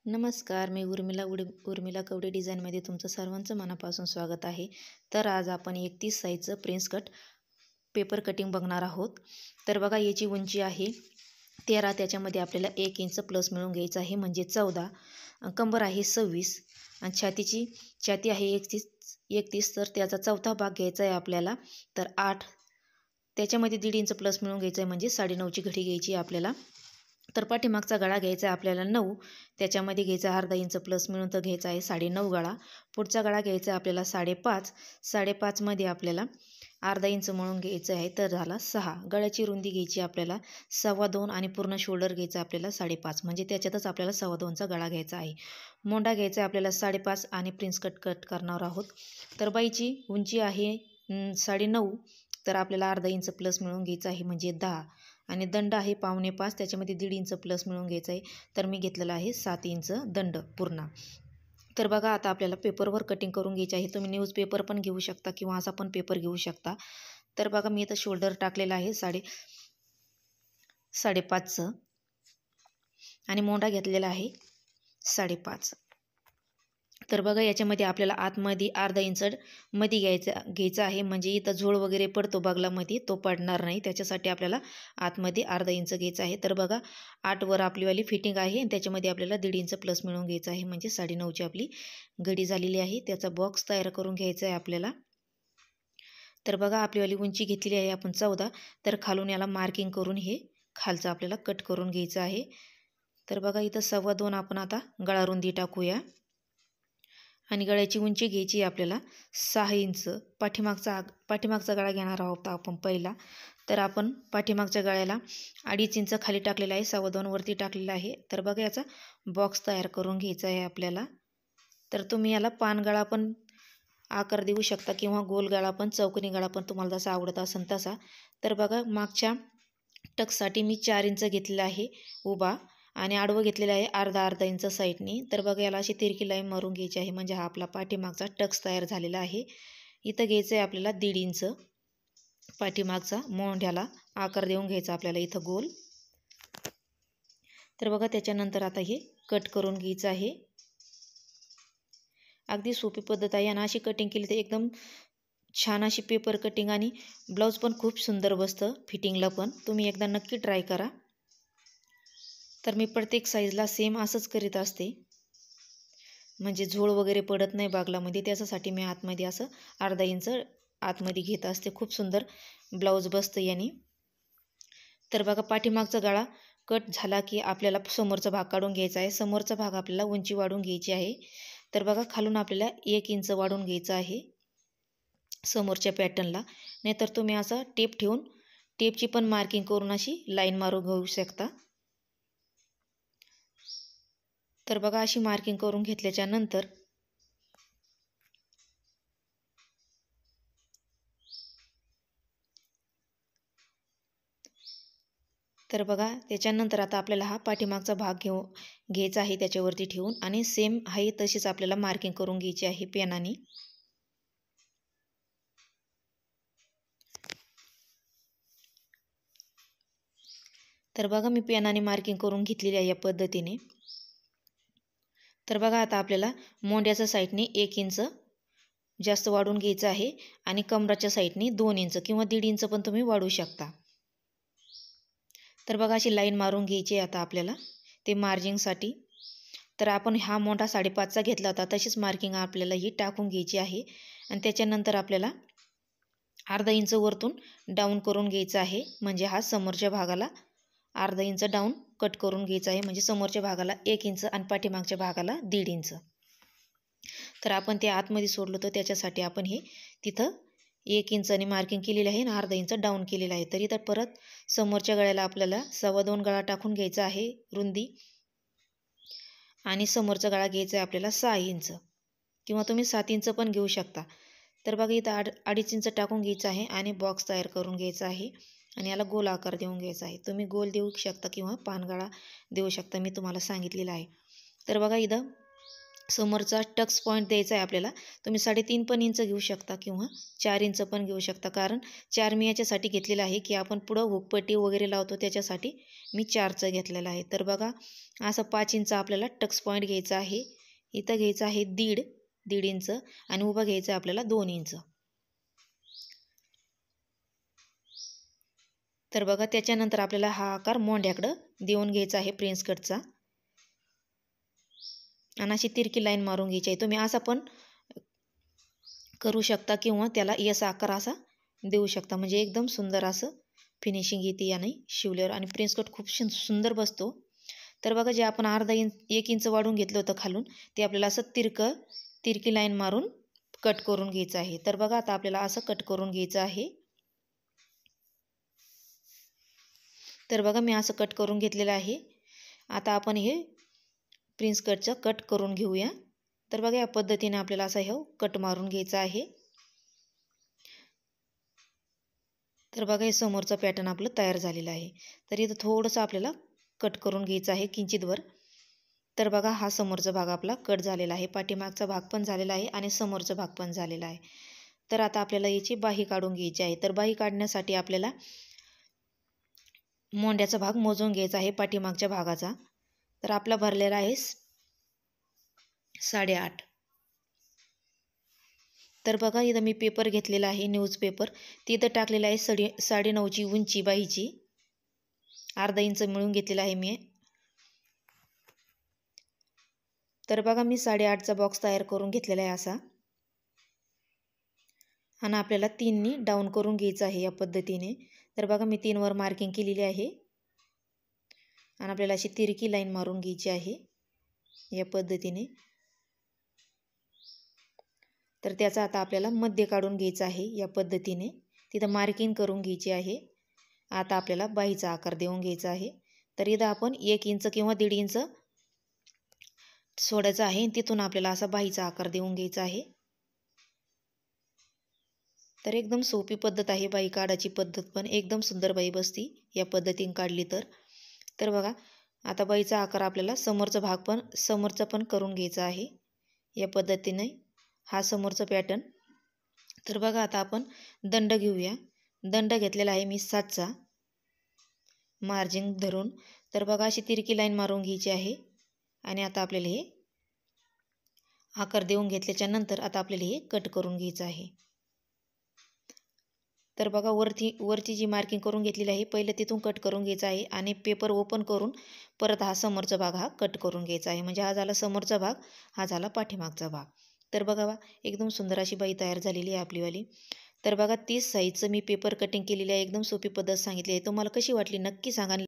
नमस्कार, मी उर्मिला कवडे डिझाईनमध्ये तुमचं सर्वांचं मनापासून स्वागत आहे. तर आज आपण 31 साईजचं प्रिन्स कट पेपर कटिंग बघणार आहोत. तर बघा, याची उंची आहे 13, त्याच्यामध्ये आपल्याला 1 इंच प्लस मिळून घ्यायचं आहे, म्हणजे 14. कंबर आहे 26 आणि छाती आहे 31. तर त्याचा चौथा भाग घ्यायचा आहे आपल्याला, तर 8. त्याच्यामध्ये 1.5 इंच प्लस मिळून घ्यायचं आहे, म्हणजे 9.5ची घडी घ्यायची आहे आपल्याला. तर पाठीमागचा गळा घ्यायचा आहे आपल्याला 9, त्याच्यामध्ये घ्यायचा अर्धा इंच प्लस मिळून तर घ्यायचा आहे 9.5 गळा. पुढचा गळा घ्यायचा आहे आपल्याला 5.5मध्ये आपल्याला अर्धा इंच म्हणून घ्यायचं आहे, तर झाला 6. गळ्याची रुंदी घ्यायची आपल्याला 2.25 आणि पूर्ण शोल्डर घ्यायचा आपल्याला 5.5, म्हणजे त्याच्यातच आपल्याला 2.25चा गळा घ्यायचा आहे. मोंढा घ्यायचा आहे आपल्याला 5.5 आणि प्रिन्स कट करणार आहोत. तर बाईची उंची आहे 9.5, तर आपल्याला अर्धा इंच प्लस मिळून घ्यायचं आहे, म्हणजे 10. आणि दंड आहे 5.25, त्याच्यामध्ये 1.5 इंच प्लस मिळून घ्यायचं आहे, तर मी घेतलेला आहे 7 इंच दंड पूर्ण. तर बघा, आता आपल्याला पेपरवर कटिंग करून घ्यायची आहे. तुम्ही न्यूजपेपर पण घेऊ शकता किंवा असा पण पेपर घेऊ शकता. तर बघा, मी इथं शोल्डर टाकलेला आहे 5.5चं आणि मोंढा घेतलेला आहे 5.5. तर बघा, याच्यामध्ये आपल्याला आतमध्ये अर्धा इंच मध्ये घ्यायचं आहे, म्हणजे इथं झोळ वगैरे पडतो बगलामध्ये, तो पडणार नाही, त्याच्यासाठी आपल्याला आतमध्ये अर्धा इंच घ्यायचं आहे. तर बघा, 8वर आपलीवाली फिटिंग आहे आणि त्याच्यामध्ये आपल्याला 1.5 इंच प्लस मिळून घ्यायचं आहे, म्हणजे 9.5ची आपली घडी झालेली आहे. त्याचा बॉक्स तयार करून घ्यायचा आहे आपल्याला. तर बघा, आपलीवाली उंची घेतलेली आहे आपण 14, तर खालून याला मार्किंग करून हे खालचं आपल्याला कट करून घ्यायचं आहे. तर बघा, इथं 2.25 आपण आता गळा रुंदी टाकूया आणि गळ्याची उंची घ्यायची आपल्याला 6 इंच. पाठीमागचा गळा घेणार आहोत आपण पहिला. तर आपण पाठीमागच्या गळ्याला 2.5 इंच खाली टाकलेला आहे, 2.25 वरती टाकलेला आहे. तर बघा, याचा बॉक्स तयार करून घ्यायचा आहे आपल्याला. तर तुम्ही याला पानगळा पण आकार देऊ शकता किंवा गोल गळा पण, चौकोनी गळा पण, तुम्हाला जसा आवडत असेल तसा. तर बघा, मागच्या टक्ससाठी मी 4 इंच घेतलेला आहे उभा आणि आडवं घेतलेलं आहे अर्धा इंच साईडनी. तर बघा, याला अशी तिरकी लाईन मारून घ्यायची आहे, म्हणजे हा आपला पाठीमागचा टक्स तयार झालेला आहे. इथं घ्यायचं आहे आपल्याला 1.5 इंच पाठीमागचा मोंढ्याला आकार देऊन घ्यायचा आपल्याला इथं गोल. तर बघा, त्याच्यानंतर आता हे कट करून घ्यायचं आहे. अगदी सोपी पद्धत आहे आणि अशी कटिंग केली तर एकदम छान अशी पेपर कटिंग आणि ब्लाऊज पण खूप सुंदर बसतं फिटिंगला पण. तुम्ही एकदा नक्की ट्राय करा. तर मी प्रत्येक साईजला सेम असंच करीत असते, म्हणजे झोळ वगैरे पडत नाही बागलामध्ये, त्याच्यासाठी मी आतमध्ये असं अर्धा इंच आतमध्ये घेत असते. खूप सुंदर ब्लाऊज बसतं याने. तर बघा, पाठीमागचा गळा कट झाला की आपल्याला समोरचा भाग काढून घ्यायचा आहे. समोरचा भाग आपल्याला उंची वाढून घ्यायची आहे. तर बघा, खालून आपल्याला 1 इंच वाढून घ्यायचं आहे समोरच्या पॅटर्नला. नाहीतर तुम्ही असं टेप ठेवून टेपची पण मार्किंग करून अशी लाईन मारून घेऊ शकता. तर बघा, अशी मार्किंग करून घेतल्याच्या नंतर तर बघा, त्याच्यानंतर आता आपल्याला हा पाठीमागचा भाग घ्यायचा आहे त्याच्यावरती ठेवून, आणि सेम आहे तशीच आपल्याला मार्किंग करून घ्यायची आहे पेनाने. तर बघा, मी पेनाने मार्किंग करून घेतलेली आहे या पद्धतीने. तर बघा, आता आपल्याला मोंढ्याच्या साईडने 1 इंच जास्त वाढून घ्यायचं आहे आणि कमराच्या साईडने 2 इंच किंवा 1.5 इंच पण तुम्ही वाढवू शकता. तर बघा, अशी लाईन मारून घ्यायची आहे आता आपल्याला ते मार्जिंगसाठी. तर आपण हा मोंढा 5.5चा घेतला होता, तशीच मार्किंग आपल्याला ही टाकून घ्यायची आहे. आणि त्याच्यानंतर आपल्याला अर्धा इंच वरतून डाऊन करून घ्यायचं आहे, म्हणजे हा समोरच्या भागाला अर्धा इंच डाऊन कट करून घ्यायचा आहे, म्हणजे समोरच्या भागाला 1 इंच आणि पाठीमागच्या भागाला 1.5 इंच. तर आपण ते आतमध्ये सोडलं होतं, त्याच्यासाठी आपण हे तिथं 1 इंचाने मार्किंग केलेलं आहे आणि अर्धा इंच डाऊन केलेलं आहे. तरी तर परत समोरच्या गळ्याला आपल्याला 2.25 गळा टाकून घ्यायचा आहे रुंदी, आणि समोरचा गळा घ्यायचा आहे आपल्याला 6 इंच किंवा तुम्ही 7 इंच पण घेऊ शकता. तर बघा, इथं 2.5 इंच टाकून घ्यायचं आहे आणि बॉक्स तयार करून घ्यायचा आहे आणि याला गोल आकार देऊन घ्यायचा आहे. तुम्ही गोल देऊ शकता किंवा पानगळा देऊ शकता, मी तुम्हाला सांगितलेलं आहे. तर बघा, इथं समोरचा टक्स पॉईंट द्यायचा आहे आपल्याला. तुम्ही 3.5 पण इंच घेऊ शकता किंवा 4 इंच पण घेऊ शकता, कारण 4 मी याच्यासाठी घेतलेला आहे की आपण पुढं हुकपट्टी वगैरे लावतो, त्याच्यासाठी मी 4चं घेतलेलं आहे. तर बघा असं 5 इंच आपल्याला टक्स पॉईंट घ्यायचा आहे. इथं घ्यायचं आहे 1.5 इंच आणि उभं घ्यायचं आहे आपल्याला 2 इंच. तर बघा त्याच्यानंतर आपल्याला हा आकार मोंढ्याकडं देऊन घ्यायचा आहे प्रिन्स कटचा आणि अशी तिरकी लाईन मारून घ्यायची आहे. तुम्ही असा पण करू शकता किंवा त्याला एस आकार असा देऊ शकता, म्हणजे एकदम सुंदर असं फिनिशिंग येते याने शिवल्यावर आणि प्रिन्स कट खूप सुंदर बसतो. तर बघा जे आपण 1 इंच वाढून घेतलं होतं खालून, ते आपल्याला असं तिरकी लाईन मारून कट करून घ्यायचं आहे. तर बघा आता आपल्याला असं कट करून घ्यायचं आहे. तर बघा मी असं कट करून घेतलेलं आहे. आता आपण हे प्रिन्स कटचं कट करून घेऊया. तर बघा या पद्धतीने आपल्याला असा हे कट मारून घ्यायचा आहे. तर बघा हे समोरचा पॅटर्न आपलं तयार झालेला आहे. तर इथं थोडंसं आपल्याला कट करून घ्यायचं आहे किंचितभर. तर बघा हा समोरचा भाग आपला कट झालेला आहे, पाठीमागचा भाग पण झालेला आहे आणि समोरचा भाग पण झालेला आहे. तर आता आपल्याला याची बाही काढून घ्यायची आहे. तर बाही काढण्यासाठी आपल्याला मोंड्याचा भाग मोजून घ्यायचा आहे पाठीमागच्या भागाचा. तर आपला भरलेला आहे 8.5. तर बघा इथं मी पेपर घेतलेला आहे, न्यूजपेपर. तिथं टाकलेलं आहे 9.5ची उंची बाहीची. अर्धा इंच मिळून घेतलेला आहे मी. तर बघा मी 8.5चा बॉक्स तयार करून घेतलेला आहे असा, आणि आपल्याला 3नी डाऊन करून घ्यायचं आहे या पद्धतीने. तर बघा मी 3 वर मार्किंग केलेली आहे आणि आपल्याला अशी तिरकी लाईन मारून घ्यायची आहे या पद्धतीने. तर त्याचा आता आपल्याला मध्य काढून घ्यायचं आहे या पद्धतीने, तिथं मार्किंग करून घ्यायची आहे. आता आपल्याला बाहीचा आकार देऊन घ्यायचा आहे. तर इथं आपण 1 इंच किंवा 1.5 इंच सोडायचं आहे, तिथून आपल्याला असा बाहीचा आकार देऊन घ्यायचा आहे. तर एकदम सोपी पद्धत आहे बाही काढायची पद्धत, पण एकदम सुंदर बाही बसती या पद्धतीने काढली तर. तर बघा आता बाहीचा आकार आपल्याला समोरचा पण करून घ्यायचा आहे या पद्धतीने, हा समोरचा पॅटर्न. तर बघा आता आपण दंड घेऊया. दंड घेतलेला आहे मी 7चा मार्जिन धरून. तर बघा अशी तिरकी लाईन मारून घ्यायची आहे आणि आता आपल्याला हे आकार देऊन घेतल्याच्या नंतर आता आपल्याला हे कट करून घ्यायचं आहे. तर बघा वरची जी मार्किंग करून घेतलेली आहे, पहिले तिथून कट करून घ्यायचं आहे आणि पेपर ओपन करून परत हा समोरचा भाग हा कट करून घ्यायचा आहे. म्हणजे हा झाला समोरचा भाग, हा झाला पाठीमागचा भाग. तर बघा एकदम सुंदर अशी बाही तयार झालेली आहे आपलीवाली. तर बघा 30 साईजचं मी पेपर कटिंग केलेली आहे. एकदम सोपी पद्धत सांगितली आहे. तुम्हाला कशी वाटली नक्की सांगा.